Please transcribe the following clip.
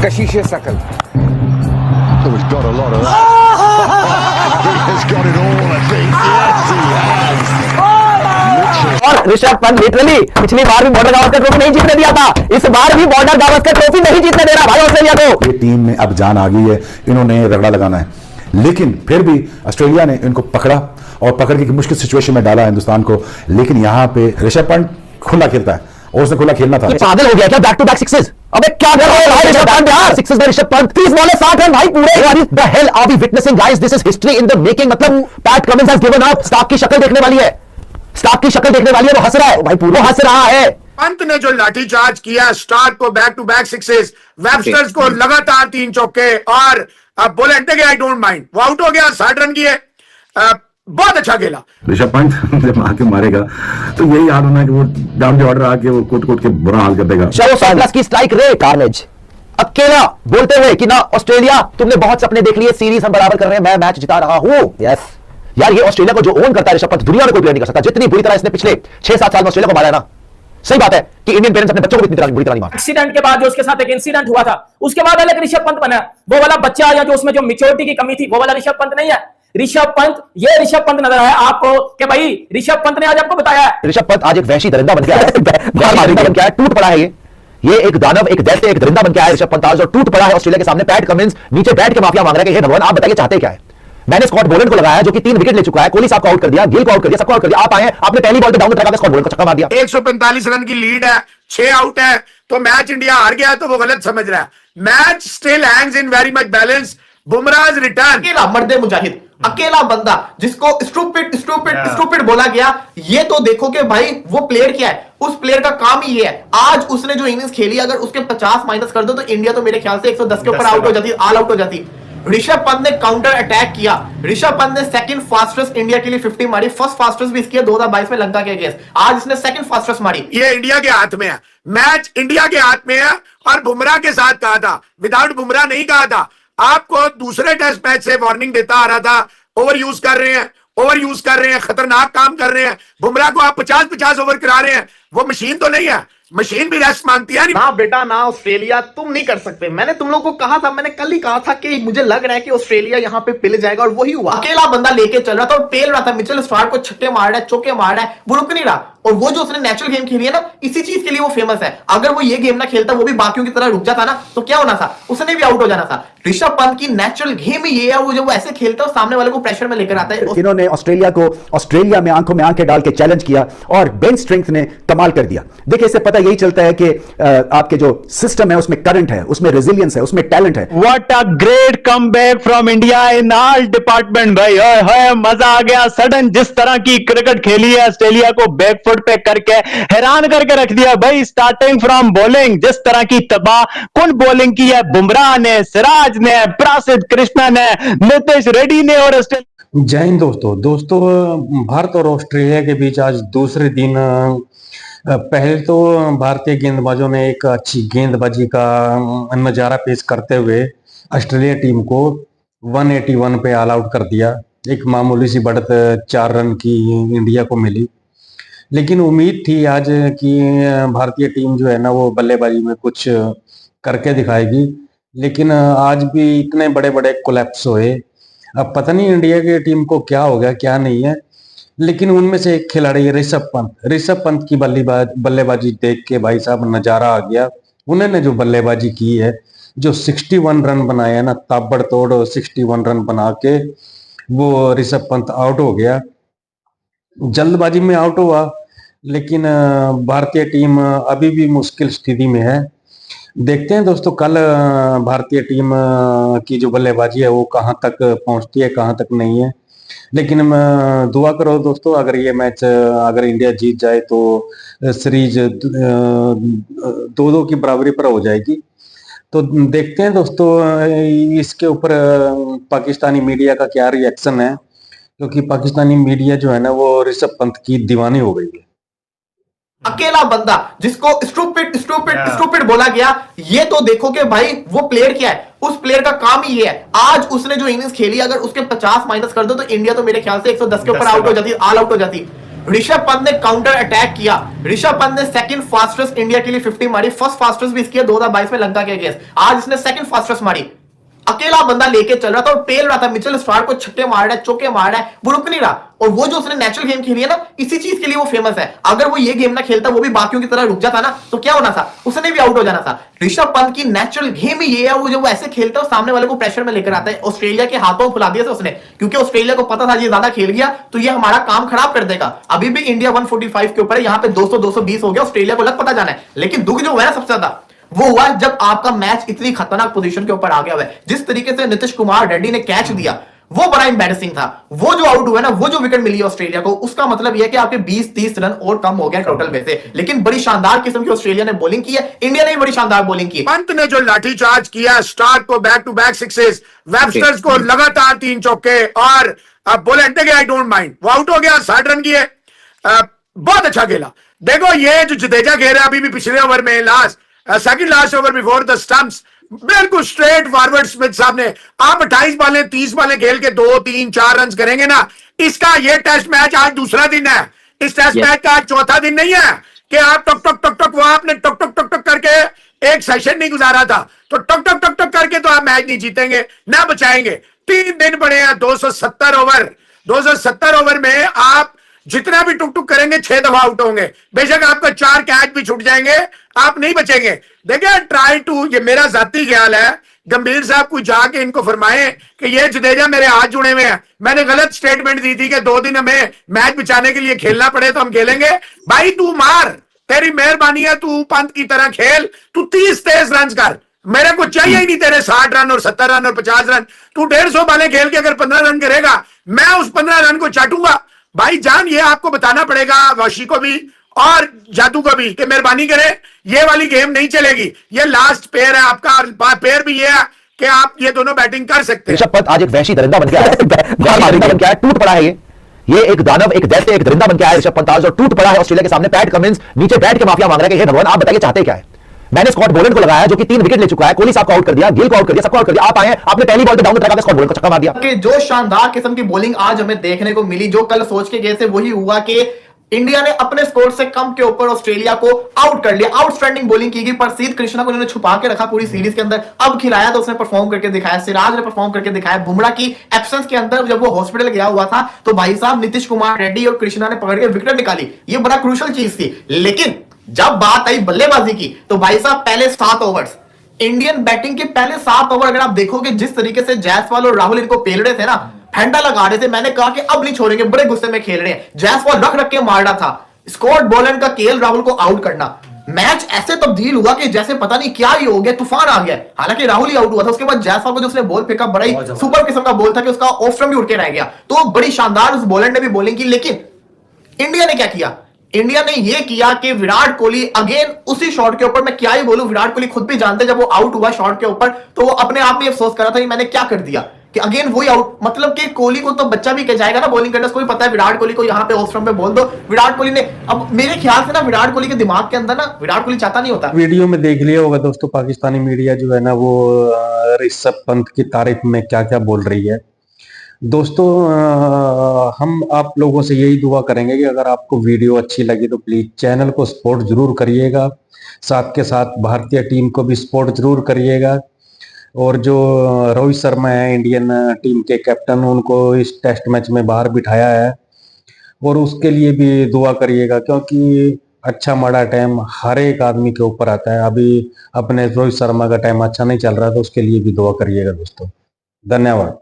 कशीशे शकल So he's got a lot of that. He has got it all, I think. Yes, he has. और Rishabh Pant literally पिछली बार भी border Gavaskar trophy नहीं जीतने दिया था, इस बार भी बॉर्डर गावस्कर ट्रॉफी नहीं जीतने दे रहा भाई ऑस्ट्रेलिया को। ये टीम में अब जान आ गई है, इन्होंने रगड़ा लगाना है, लेकिन फिर भी ऑस्ट्रेलिया ने इनको पकड़ा और पकड़ के मुश्किल सिचुएशन में डाला हिंदुस्तान को। लेकिन यहाँ पे ऋषभ पंत खुला खेलता है और उसने खुला खेलना था। पागल हो गया क्या? बैक टू बैक सिक्सेस, अबे क्या कर रहे हो भाई ऋषभ पंत यार? सिक्सेस में ऋषभ पंत 30 बॉल 60 रन भाई पूरे। What the hell are we witnessing guys? This is history in the making। मतलब Pat Cummins has given up। Starc की शक्ल देखने वाली है, स्टार्क की शक्ल देखने वाली है, वो हंस रहा है भाई, पूरा हंस रहा है। पंत ने जो लाठीचार्ज किया, स्टार्क को back to back sixes, Websters को लगातार 3 चौके और बुलेट ने आई डोंट माइंड, वो आउट हो गया, 60 रन किए, बहुत अच्छा खेला। ऋषभ पंत जब आके मारेगा तो यही याद होना कि वो डाउन द ऑर्डर आके वो कोट के बुरा हाल कर देगा। चलो 100+ की स्ट्राइक रेट, कार्नेज अकेला बोलते हुए कि ना ऑस्ट्रेलिया तुमने बहुत सपने देख लिए, सीरीज हम बराबर कर रहे हैं, मैं मैच जिता रहा हूं। यस यार, ये ऑस्ट्रेलिया को जो ओन करता है ऋषभ पंत, दुनिया में कोई प्लेयर नहीं कर सकता। जितनी बुरी तरह इसने पिछले 6-7 साल में ऑस्ट्रेलिया को मारा है ना, सही बात है कि इंडियन पेरेंट्स अपने बच्चों को इतनी तरह बुरी तरह नहीं मारते। एक्सीडेंट के बाद जो उसके साथ एक इंसिडेंट हुआ था, उसके बाद अलग ऋषभ पंत बना, वो वाला बच्चा या जो उसमें जो मैच्योरिटी की कमी थी, वो वाला ऋषभ पंत नहीं है। ऋषभ पंत, ये ऋषभ पंत नजर आया आपको कि भाई ऋषभ पंत ने आज आपको बताया है, ऋषभ पंत आज एक वैशी दरिंदा बन गया है, बन गया है, टूट पड़ा है। ये एक दानव, एक दैत्य, एक दरिंदा बन गया है ऋषभ पंत आज, और टूट पड़ा है ऑस्ट्रेलिया के सामने। पैट कमिंस नीचे बैठ के माफिया मांग रहा है कि हे भगवान आप बताइए चाहते क्या है। मैंने स्कॉट बोलन को लगाया जो कि 3 विकेट ले चुका है, कोहली साहब को आउट कर दिया, गिल को आउट कर दिया, सबको आउट कर दिया। आप आए, आपने पहली बॉल पे डाउन ट्रैक स्कॉट बोलन को छक्का मार दिया। 145 रन की लीड है, 6 आउट है, तो मैच इंडिया हार गया, तो वो गलत समझ रहा है। Match still hangs in very much balance. Bumrah's return, अकेला मर्दे मुजाहिद, अकेला बंदा जिसको स्टूपिड बोला गया, ये तो देखो कि भाई वो प्लेयर क्या है, उस प्लेयर का काम ही ये है। आज उसने जो इनिंग्स खेली, अगर उसके 50 माइनस कर दो तो इंडिया तो मेरे ख्याल से 110 के ऊपर आउट हो जाती, ऑल आउट हो जाती। ऋषभ पंत ने काउंटर अटैक किया, ऋषभ पंत ने सेकंड फास्टेस्ट इंडिया के लिए 50 मारी, फर्स्ट फास्टेस्ट भी इसकी 2022 में लंका के अगेंस्ट, आज इसने सेकंड फास्टेस्ट मारी। ये इंडिया के हाथ में है, मैच इंडिया के हाथ में है। और बुमराह के साथ कहा था, विदाउट बुमराह नहीं कहा था, आपको दूसरे टेस्ट मैच से वार्निंग देता आ रहा था, ओवर यूज कर रहे हैं, खतरनाक काम कर रहे हैं। बुमराह को आप 50-50 ओवर करा रहे हैं, वो मशीन तो नहीं है, मशीन भी रेस्ट मांगती है। ना बेटा ना, ऑस्ट्रेलिया तुम नहीं कर सकते। मैंने तुम लोगों को कहा था, मैंने कल ही कहा था कि मुझे लग रहा है कि ऑस्ट्रेलिया यहां पे पिल जाएगा, और वही हुआ। अकेला बंदा लेके चल रहा था और पेल रहा था, मिचेल स्टार्क को छक्के मार रहा है, चौके मार रहा है, वो रुक नहीं रहा। और वो जो उसने नेचुरल गेम खेली है ना, इसी चीज के लिए वो फेमस है। अगर वो ये गेम ना खेलता, वो भी बाकियों की तरह रुक जाता ना, तो क्या होना था, उसने भी आउट हो जाना था। ऋषभ पंत की नेचुरल गेम ही ये है, वो जब वो ऐसे खेलता है सामने वाले को प्रेशर में लेकर आता है। इन्होंने ऑस्ट्रेलिया को ऑस्ट्रेलिया में आंखों में आंखें डाल के चैलेंज किया और बेंच स्ट्रेंथ ने कमाल कर दिया। देखिए, इससे पता यही चलता है कि आपके जो सिस्टम है उसमें करंट है, उसमें रेजिलियंस है, उसमें टैलेंट है। What a great comeback from India in all department भाई, है मजा आ गया। सडन जिस तरह की क्रिकेट खेली है ऑस्ट्रेलिया को बैकफुट पे करके हैरान करके रख दिया भाई। स्टार्टिंग फ्रॉम बॉलिंग, जिस तरह की तबाह कौन बॉलिंग की है, बुमराह ने, सिराज ने, प्रसिद्ध कृष्णा ने, नीतीश रेड्डी ने और जय हिंद दोस्तों, भारत और ऑस्ट्रेलिया के बीच आज दूसरे दिन पहले तो भारतीय गेंदबाजों ने एक अच्छी गेंदबाजी का नजारा पेश करते हुए ऑस्ट्रेलिया टीम को 181 पे ऑल आउट कर दिया। एक मामूली सी बढ़त 4 रन की इंडिया को मिली, लेकिन उम्मीद थी आज कि भारतीय टीम जो है ना वो बल्लेबाजी में कुछ करके दिखाएगी। लेकिन आज भी इतने बड़े बड़े कोलैप्स हुए, अब पता नहीं इंडिया की टीम को क्या हो गया क्या नहीं है। लेकिन उनमें से एक खिलाड़ी ऋषभ पंत की बल्लेबाजी देख के भाई साहब नजारा आ गया। उन्होंने जो बल्लेबाजी की है, जो 61 रन बनाए हैं ना, ताबड़तोड़ 61 रन बना के वो ऋषभ पंत आउट हो गया, जल्दबाजी में आउट हुआ। लेकिन भारतीय टीम अभी भी मुश्किल स्थिति में है। देखते हैं दोस्तों कल भारतीय टीम की जो बल्लेबाजी है वो कहां तक पहुंचती है, कहां तक नहीं है। लेकिन दुआ करो दोस्तों, अगर ये मैच अगर इंडिया जीत जाए तो सीरीज 2-2 की बराबरी पर हो जाएगी। तो देखते हैं दोस्तों इसके ऊपर पाकिस्तानी मीडिया का क्या रिएक्शन है, क्योंकि पाकिस्तानी मीडिया जो है ना वो ऋषभ पंत की दीवानी हो गई है। अकेला बंदा जिसको स्टूपिड बोला गया, ये तो देखो कि भाई वो प्लेयर क्या है, उस प्लेयर का काम ही ये है। आज उसने जो इनिंग्स खेली, अगर उसके 50 माइनस कर दो तो इंडिया तो मेरे ख्याल से 110 के ऊपर आउट हो जाती, ऑल आउट हो जाती। ऋषभ पंत ने काउंटर अटैक किया। ऋषभ पंत ने सेकंड फास्टेस्ट इंडिया के लिए 50 मारी, फर्स्ट फास्टेस्ट भी इसकी 2022 में लंका के अगेंस्ट, आज इसने सेकंड फास्टेस्ट मारी। अकेला बंदा लेके चल रहा था और पेल रहा था, मिचेल स्टार्क को छक्के मार रहा है, चौके मार रहा है, वो रुक नहीं रहा। और वो जो उसने नेचुरल गेम खेली है ना, इसी चीज के लिए वो फेमस है। अगर वो ये गेम ना खेलता, वो भी बाकियों की तरह रुक जाता ना, तो क्या होना था, उसने भी आउट हो जाना था। ऋषभ पंत की नेचुरल गेम ही ये है, वो जब वो ऐसे खेलता है सामने वाले को प्रेशर में लेकर आता है। ऑस्ट्रेलिया के हाथों फुला दिया था उसने, क्योंकि ऑस्ट्रेलिया को पता था ये ज्यादा खेल गया तो ये हमारा काम खराब कर देगा। अभी भी इंडिया 145 के ऊपर है, यहाँ पे 200-220 हो गया, ऑस्ट्रेलिया को लग पता जाना है। लेकिन दुख जो हुआ है सबसे ज्यादा वो हुआ जब आपका मैच इतनी खतरनाक पोजीशन के ऊपर आ गया है। जिस तरीके से नीतीश कुमार रेड्डी ने कैच दिया वो बड़ा इंबैरेसिंग था। वो जो आउट हुआ ना, वो जो विकेट मिली ऑस्ट्रेलिया को, उसका मतलब यह है कि आपके 20-30 रन और कम हो गए टोटल में से। लेकिन बड़ी शानदार किस्म की ऑस्ट्रेलिया ने बॉलिंग की है, इंडिया ने भी बड़ी शानदार बॉलिंग की। पंत ने जो लाठीचार्ज किया, स्टार्क को back to back sixes, Websters को लगातार 3 चौके, और बोलेंटे के आई डोंट माइंड, वो आउट हो गया, 60 रन किए, बहुत अच्छा खेला। देखो ये जो जडेजा खेल रहा है अभी भी पिछले ओवर में, last second last over before the stumps, बिल्कुल स्ट्रेट फॉरवर्ड स्मिथ साहब ने, आप 28 बालें 30 बालें खेल के 2-3-4 रन करेंगे ना, इसका ये टेस्ट मैच आज दूसरा दिन है। इस टेस्ट मैच का आज चौथा दिन नहीं है कि आप टक टक टक टक, वो आपने टक टक टक टक करके एक सेशन नहीं गुजारा था, तो टक टक टक टक करके तो आप मैच नहीं जीतेंगे ना बचाएंगे। 3 दिन पड़े हैं, 270 ओवर, 270 ओवर में आप जितना भी टुक टुक करेंगे 6 दफा आउट होंगे। बेशक आपका 4 कैच भी छूट जाएंगे, आप नहीं बचेंगे। देखिए ट्राई टू, ये मेरा जाती ख्याल है, गंभीर साहब को जाके इनको फरमाएं कि ये जडेजा मेरे हाथ जुड़े हुए हैं, मैंने गलत स्टेटमेंट दी थी कि 2 दिन हमें मैच बचाने के लिए खेलना पड़े तो हम खेलेंगे। भाई तू मार, तेरी मेहरबानी है, तू पंत की तरह खेल, तू 30-30 रन कर, मेरे को चाहिए ही नहीं तेरे 60 रन और 70 रन और 50 रन। तू 150 बालें खेल के अगर 15 रन करेगा, मैं उस 15 रन को चाटूंगा। भाई जान, ये आपको बताना पड़ेगा, वाशी को भी और जादू को भी, कि मेहरबानी करें, ये वाली गेम नहीं चलेगी। ये लास्ट पेयर है आपका, और पेयर भी ये है कि आप ये दोनों बैटिंग कर सकते हैं। ऋषभ पंत आज एक वैशी दरिंदा बन गया है, दरिंदा बन गया है, टूट पड़ा है ये एक दानव, एक दैत्य, एक दरिंदा बन गया है ऋषभ पंत आज, और टूट पड़ा है ऑस्ट्रेलिया के सामने। पैट कमिंस नीचे बैठ के माफिया मांग रहा है कि हे भगवान आप बताइए चाहते क्या है। मैंने स्कॉट बोलेंट को लगाया जो कि 3 विकेट ले चुका है, कोहली साहब को आउट कर दिया, गिल को आउट कर दिया, सबको आउट कर दिया। आप आए, आपने पहली बॉल पे डाउन ट्रैक स्कॉट बोलेंट को छक्का मार दिया। कि जो शानदार किस्म की बॉलिंग आज हमें देखने को मिली, जो कल सोच के गए थे वही हुआ कि इंडिया ने अपने स्कोर से कम के ऊपर ऑस्ट्रेलिया को आउट कर लिया। आउटस्टैंडिंग बॉलिंग की गई, प्रसिद्ध कृष्णा को उन्होंने छुपा के रखा पूरी सीरीज के अंदर, अब खिलाया तो उसने परफॉर्म करके दिखाया, सिराज ने परफॉर्म करके दिखाया। बुमराह की एब्सेंस के अंदर जब वो हॉस्पिटल गया हुआ था तो भाई साहब नीतीश कुमार रेड्डी और कृष्णा ने पकड़ के विकेट निकाली, ये बड़ा क्रूशियल चीज थी। लेकिन जब बात आई बल्लेबाजी की तो भाई साहब पहले 7 ओवर्स, इंडियन बैटिंग के पहले 7 ओवर अगर आप देखोगे जिस तरीके से जायसवाल और राहुल इनको पेल रहे थे ना, फंडा लगा रहे थे, मैंने कहा कि अब नहीं छोड़ेंगे, बड़े गुस्से में खेल रहे हैं। जायसवाल रख रख के मार रहा था, स्कॉट बोलेंट का केएल राहुल को आउट करना, मैच ऐसे तब्दील हुआ कि जैसे पता नहीं क्या ही हो गया, तूफान आ गया। हालांकि राहुल ही आउट हुआ था, उसके बाद जायसवाल को जो उसने बॉल फेंका बड़ा ही सुपर किस्म का बॉल था कि उसका ऑफ स्टंप भी उड़ के रह गया, तो बड़ी शानदार उस बॉलर ने भी बॉलिंग की। लेकिन इंडिया ने क्या किया, इंडिया ने यह किया कि विराट कोहली अगेन उसी शॉट के ऊपर, मैं क्या ही बोलूं, विराट कोहली खुद भी जानते जब वो आउट हुआ शॉट के ऊपर तो वो अपने आप में अफसोस कर रहा था कि मैंने क्या कर दिया, कि अगेन वही आउट। मतलब कि कोहली को तो बच्चा भी कह जाएगा ना बॉलिंग करने, उसको भी पता है विराट कोहली को यहाँ पे ऑफ स्टंप पे बोल दो। विराट कोहली ने, अब मेरे ख्याल से ना विराट कोहली के दिमाग के अंदर ना विराट कोहली चाहता नहीं होता। वीडियो में देख लिया होगा दोस्तों, पाकिस्तानी मीडिया जो है ना वो ऋषभ पंत की तारीफ में क्या क्या बोल रही है। दोस्तों हम आप लोगों से यही दुआ करेंगे कि अगर आपको वीडियो अच्छी लगी तो प्लीज चैनल को सपोर्ट जरूर करिएगा, साथ के साथ भारतीय टीम को भी सपोर्ट जरूर करिएगा। और जो रोहित शर्मा है इंडियन टीम के कैप्टन, उनको इस टेस्ट मैच में बाहर बिठाया है और उसके लिए भी दुआ करिएगा, क्योंकि अच्छा माड़ा टाइम हर एक आदमी के ऊपर आता है। अभी अपने रोहित शर्मा का टाइम अच्छा नहीं चल रहा, तो उसके लिए भी दुआ करिएगा दोस्तों। धन्यवाद।